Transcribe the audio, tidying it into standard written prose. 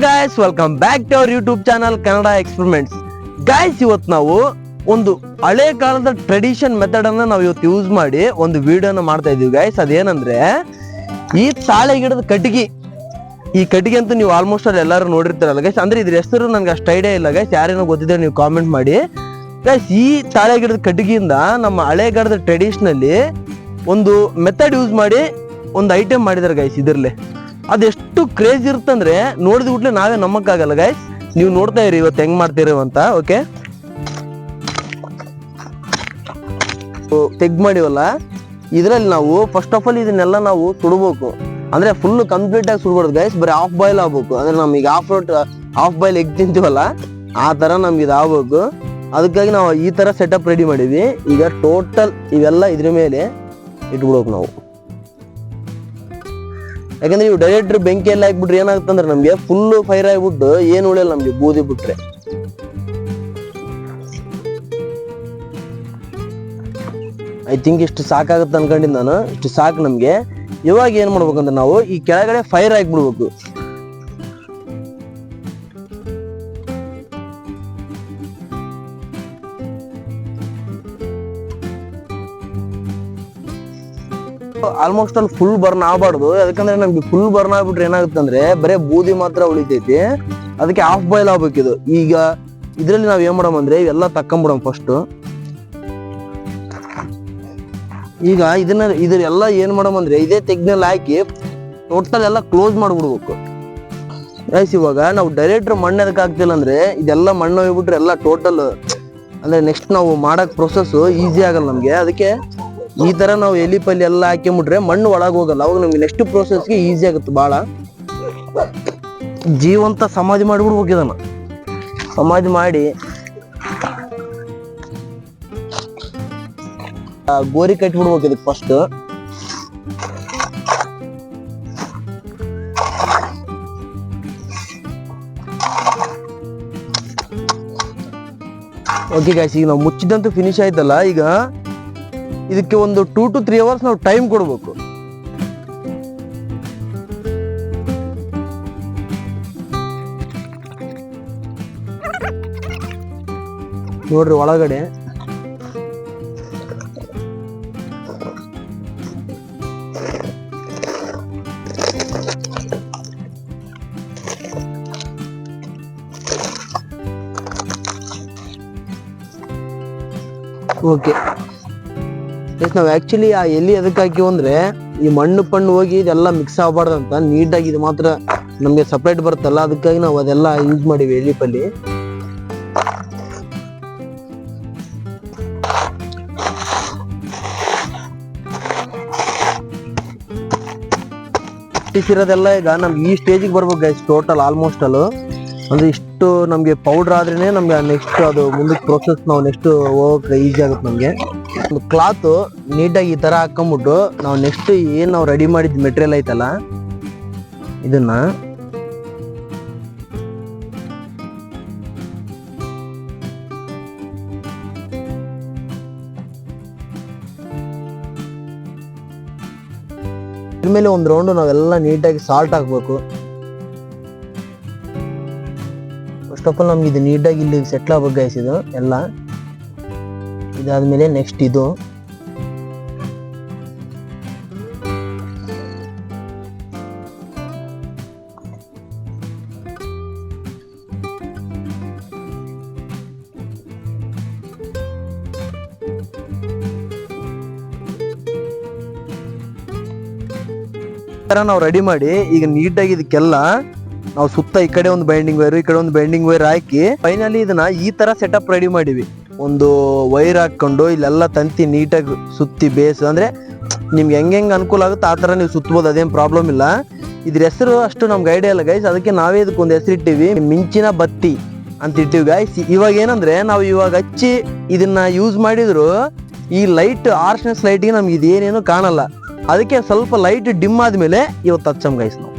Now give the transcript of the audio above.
Guys, welcome back to our YouTube channel Kannada experiments. Guys, ಇವತ್ತು ನಾವು ಒಂದು ಹಳೆ ಕಾಲದ ಟ್ರೆಡಿಷನ್ ಮೆಥಡ್ ಅನ್ನ ನಾವು ಇವತ್ತು ಯೂಸ್ ಮಾಡಿ ಒಂದು ವಿಡಿಯೋನ ಮಾಡ್ತಾ ಇದೀವಿ ಗಾಯ್ಸ್. ಅದೇನಂದ್ರೆ ಈ ತಾಳೆ ಗಿಡದ ಕಟ್ಟಿಗೆ. ಈ ಕಟ್ಟಿಗೆ ಅಂತೂ ನೀವು ಆಲ್ಮೋಸ್ಟ್ ಅಲ್ಲಿ ಎಲ್ಲರೂ ನೋಡಿರ್ತಾರಲ್ಲ ಗೈಸ್. ಅಂದ್ರೆ ಇದ್ರ ಹೆಸರು ನನ್ಗೆ ಅಷ್ಟು ಐಡಿಯಾ ಇಲ್ಲ ಗೈಸ್. ಯಾರೇನೋ ಗೊತ್ತಿದ್ರೆ ನೀವು ಕಾಮೆಂಟ್ ಮಾಡಿ ಗೈಸ್. ಈ ತಾಳೆ ಗಿಡದ ಕಟ್ಟಿಗೆಯಿಂದ ನಮ್ಮ ಹಳೆ ಕಾಲದ ಟ್ರೆಡಿಷನಲ್ಲಿ ಒಂದು ಮೆಥಡ್ ಯೂಸ್ ಮಾಡಿ ಒಂದು ಐಟಮ್ ಮಾಡಿದಾರೆ ಗೈಸ್. ಇದ್ರಲ್ಲೇ ಅದೆಷ್ಟು ಕ್ರೇಜ್ ಇರುತ್ತಂದ್ರೆ ನೋಡಿದ ಬಿಟ್ಲೆ ನಾವೇ ನಂಬಕ್ಕಾಗಲ್ಲ ಗೈಸ್. ನೀವು ನೋಡ್ತಾ ಇರಿ ಇವತ್ತು ಹೆಂಗ್ ಮಾಡ್ತೀರಿ ಅಂತ. ಓಕೆ, ತೆಗ್ ಮಾಡಿವಲ್ಲ, ಇದ್ರಲ್ಲಿ ನಾವು ಫಸ್ಟ್ ಆಫ್ ಆಲ್ ಇದನ್ನೆಲ್ಲ ನಾವು ಸುಡ್ಬೇಕು. ಅಂದ್ರೆ ಫುಲ್ ಕಂಪ್ಲೀಟ್ ಆಗಿ ಸುಡ್ಬಾರ್ದು ಗೈಸ್, ಬರೀ ಹಾಫ್ ಬಾಯ್ಲ್ ಆಗ್ಬೇಕು. ಅಂದ್ರೆ ನಮ್ಗೆ ಹಾಫ್ ಬಾಯ್ಲ್ ಎಗ್ ತಿಂತೀವಲ್ಲ ಆ ತರ ನಮ್ಗೆ ಇದು ಆಗ್ಬೇಕು. ಅದಕ್ಕಾಗಿ ನಾವು ಈ ತರ ಸೆಟಪ್ ರೆಡಿ ಮಾಡಿದ್ವಿ. ಈಗ ಟೋಟಲ್ ಇವೆಲ್ಲ ಇದ್ರ ಮೇಲೆ ಇಟ್ಬಿಡ್ಬೇಕು ನಾವು. ಯಾಕಂದ್ರೆ ನೀವು ಡೈರೆಕ್ಟ್ ಬೆಂಕಿ ಎಲ್ಲ ಹಾಕ್ಬಿಟ್ರೆ ಏನಾಗುತ್ತಂದ್ರೆ ನಮ್ಗೆ ಫುಲ್ ಫೈರ್ ಆಗಿಬಿಟ್ಟು ಏನು ಉಳಿಯಲ್ಲ ನಮ್ಗೆ, ಬೂದಿ ಬಿಟ್ರೆ. ಐ ಥಿಂಕ್ ಇಷ್ಟು ಸಾಕಾಗುತ್ತೆ ಅನ್ಕೊಂಡಿದ್ದು ನಾನು. ಇಷ್ಟು ಸಾಕು ನಮ್ಗೆ. ಇವಾಗ ಏನ್ ಮಾಡ್ಬೇಕಂದ್ರೆ ನಾವು ಈ ಕೆಳಗಡೆ ಫೈರ್ ಹಾಕ್ಬಿಡ್ಬೇಕು. ಆಲ್ಮೋಸ್ಟ್ ಅಲ್ಲಿ ಫುಲ್ ಬರ್ನ್ ಆಗಬಾರ್ದು. ಯಾಕಂದ್ರೆ ನಮ್ಗೆ ಫುಲ್ ಬರ್ನ್ ಆಗ್ಬಿಟ್ರೆ ಏನಾಗುತ್ತೆ ಅಂದ್ರೆ ಬರೇ ಬೂದಿ ಮಾತ್ರ ಉಳಿತೈತಿ. ಅದಕ್ಕೆ ಹಾಫ್ ಬಾಯ್ಲ್ ಆಗ್ಬೇಕಿದು. ಈಗ ಇದ್ರಲ್ಲಿ ನಾವ್ ಏನ್ ಮಾಡಮ್ ಇವೆಲ್ಲ ತಕ್ಕೊಂಬಿಡಮ್ ಫಸ್ಟ್. ಈಗ ಇದೆಲ್ಲ ಏನ್ ಮಾಡಮ್ ಇದೇ ತೆಗ್ನಲ್ಲಿ ಹಾಕಿ ಟೋಟಲ್ ಎಲ್ಲ ಕ್ಲೋಸ್ ಮಾಡ್ಬಿಡ್ಬೇಕು ಗೈಸ್. ಇವಾಗ ನಾವು ಡೈರೆಕ್ಟ್ ಮಣ್ಣು ಎದಕ್ಕೆ ಹಾಕ್ತಿಲ್ಲ ಅಂದ್ರೆ ಇದೆಲ್ಲ ಮಣ್ಣು ಹೋಗ್ಬಿಟ್ರೆ ಎಲ್ಲ ಟೋಟಲ್ ಅಂದ್ರೆ ನೆಕ್ಸ್ಟ್ ನಾವು ಮಾಡಕ್ ಪ್ರೊಸೆಸ್ ಈಸಿ ಆಗಲ್ಲ ನಮ್ಗೆ. ಅದಕ್ಕೆ ಈ ತರ ನಾವು ಎಲಿ ಪಲ್ಲಿ ಎಲ್ಲ ಹಾಕಿಬಿಟ್ರೆ ಮಣ್ಣು ಒಳಗೆ ಹೋಗಲ್ಲ. ಅವಾಗ ನಮ್ಗೆ ನೆಕ್ಸ್ಟ್ ಪ್ರೋಸೆಸ್ಗೆ ಈಸಿ ಆಗುತ್ತೆ ಭಾಳ. ಜೀವಂತ ಸಮಾಧಿ ಮಾಡಿಬಿಡ್ಬೇಕು ಇದನ್ನ. ಸಮಾಧಿ ಮಾಡಿ ಗೋರಿ ಕಟ್ಬಿಡ್ಬೇಕು ಇದಕ್ಕೆ ಫಸ್ಟ್. ಓಕೆ ಗೈಸ್, ಈಗ ನಾವು ಮುಚ್ಚಿದಂತೂ ಫಿನಿಶ್ ಆಯ್ತಲ್ಲ. ಈಗ ಇದಕ್ಕೆ ಒಂದು 2 to 3 hours ನಾವು ಟೈಮ್ ಕೊಡ್ಬೇಕು. ನೋಡ್ರಿ ಒಳಗಡೆ ಓಕೆ. ನಾವು ಆಕ್ಚುಲಿ ಆ ಎಲ್ಲಿ ಎದಕ್ಕೆ ಹಾಕಿವ್ ಅಂದ್ರೆ ಈ ಮಣ್ಣು ಪಣ್ಣು ಹೋಗಿ ಇದೆಲ್ಲ ಮಿಕ್ಸ್ ಆಗಬಾರ್ದಂತ ನೀಟಾಗಿ ಇದು ಮಾತ್ರ ನಮ್ಗೆ ಸಪ್ರೇಟ್ ಬರುತ್ತಲ್ಲ. ಅದಕ್ಕಾಗಿ ನಾವು ಅದೆಲ್ಲ ಯೂಸ್ ಮಾಡಿವಿ ಎಲಿ ಪಲ್ಲಿ. ಇಟ್ಟಿಸಿರೋದೆಲ್ಲ ಈಗ ನಮ್ಗೆ ಈ ಸ್ಟೇಜಿಗೆ ಬರ್ಬೇಕು ಗೈಸ್. ಟೋಟಲ್ ಆಲ್ಮೋಸ್ಟ್ ಅಲ್ಲ ಅಂದ್ರೆ ಇಷ್ಟು ನಮ್ಗೆ ಪೌಡರ್ ಆದ್ರೇನೆ ನಮ್ಗೆ ನೆಕ್ಸ್ಟ್ ಅದು ಮುಂದಕ್ಕೆ ಪ್ರೊಸೆಸ್ ನಾವು ನೆಕ್ಸ್ಟ್ ಹೋಗಕ್ಕೆ ಈಸಿ ಆಗುತ್ತೆ ನಮ್ಗೆ. ಒಂದು ಕ್ಲಾತ್ ನೀಟಾಗಿ ಈ ತರ ಹಾಕೊಂಡ್ಬಿಟ್ಟು ನಾವು ನೆಕ್ಸ್ಟ್ ಏನ್ ನಾವು ರೆಡಿ ಮಾಡಿದ ಮೆಟೀರಿಯಲ್ ಐತಲ್ಲ ಇದನ್ನ ಇದ್ರ ಮೇಲೆ ಒಂದು ರೌಂಡ್ ನಾವೆಲ್ಲ ನೀಟಾಗಿ ಸಾಲ್ಟ್ ಹಾಕ್ಬೇಕು. ಫಸ್ಟ್ ಆಫ್ ಆಲ್ ನಮ್ಗೆ ಇದು ನೀಟಾಗಿ ಇಲ್ಲಿ ಸೆಟ್ಲ್ ಆಗ್ಬೇಕು ಗೈಸ್. ಇದು ಎಲ್ಲ ಇದಾದ್ಮೇಲೆ ನೆಕ್ಸ್ಟ್ ಇದು ನಾವು ರೆಡಿ ಮಾಡಿ ಈಗ ನೀಟಾಗಿ ಇದಕ್ಕೆಲ್ಲ ನಾವು ಸುತ್ತ ಈ ಕಡೆ ಒಂದು ಬೈಂಡಿಂಗ್ ವೈರ್, ಈ ಕಡೆ ಒಂದು ಬೈಂಡಿಂಗ್ ವೈರ್ ಹಾಕಿ ಫೈನಲಿ ಇದನ್ನ ಈ ತರ ಸೆಟಪ್ ರೆಡಿ ಮಾಡಿವಿ. ಒಂದು ವೈರ್ ಹಾಕೊಂಡು ಇಲ್ಲೆಲ್ಲ ತಂತಿ ನೀಟಾಗಿ ಸುತ್ತಿ ಬೇಸ್ ಅಂದ್ರೆ ನಿಮ್ಗೆ ಹೆಂಗ್ ಅನುಕೂಲ ಆಗುತ್ತೆ ಆ ತರ ನೀವು ಸುತ್ತಬಹುದು. ಅದೇನ್ ಪ್ರಾಬ್ಲಮ್ ಇಲ್ಲ. ಇದ್ರ ಹೆಸರು ಅಷ್ಟು ನಮ್ಗೆ ಐಡಿಯಾ ಇಲ್ಲ ಗೈಸ್. ಅದಕ್ಕೆ ನಾವೇ ಇದಕ್ಕೊಂದು ಹೆಸರು ಇಟ್ಟಿವಿ, ಮಿಂಚಿನ ಬತ್ತಿ ಅಂತ ಇಟ್ಟಿವಿ ಗೈಸ್. ಇವಾಗ ಏನಂದ್ರೆ ನಾವು ಇವಾಗ ಹಚ್ಚಿ ಇದನ್ನ ಯೂಸ್ ಮಾಡಿದ್ರು ಈ ಲೈಟ್ ಆರ್ಶ್ನೆಸ್ ಲೈಟ್ಗೆ ನಮ್ಗೆ ಇದೇನೇನು ಕಾಣಲ್ಲ. ಅದಕ್ಕೆ ಸ್ವಲ್ಪ ಲೈಟ್ ಡಿಮ್ ಆದ್ಮೇಲೆ ಇವತ್ತು ಹಚ್ಚಮ್ ಗೈಸ್ ನಾವು.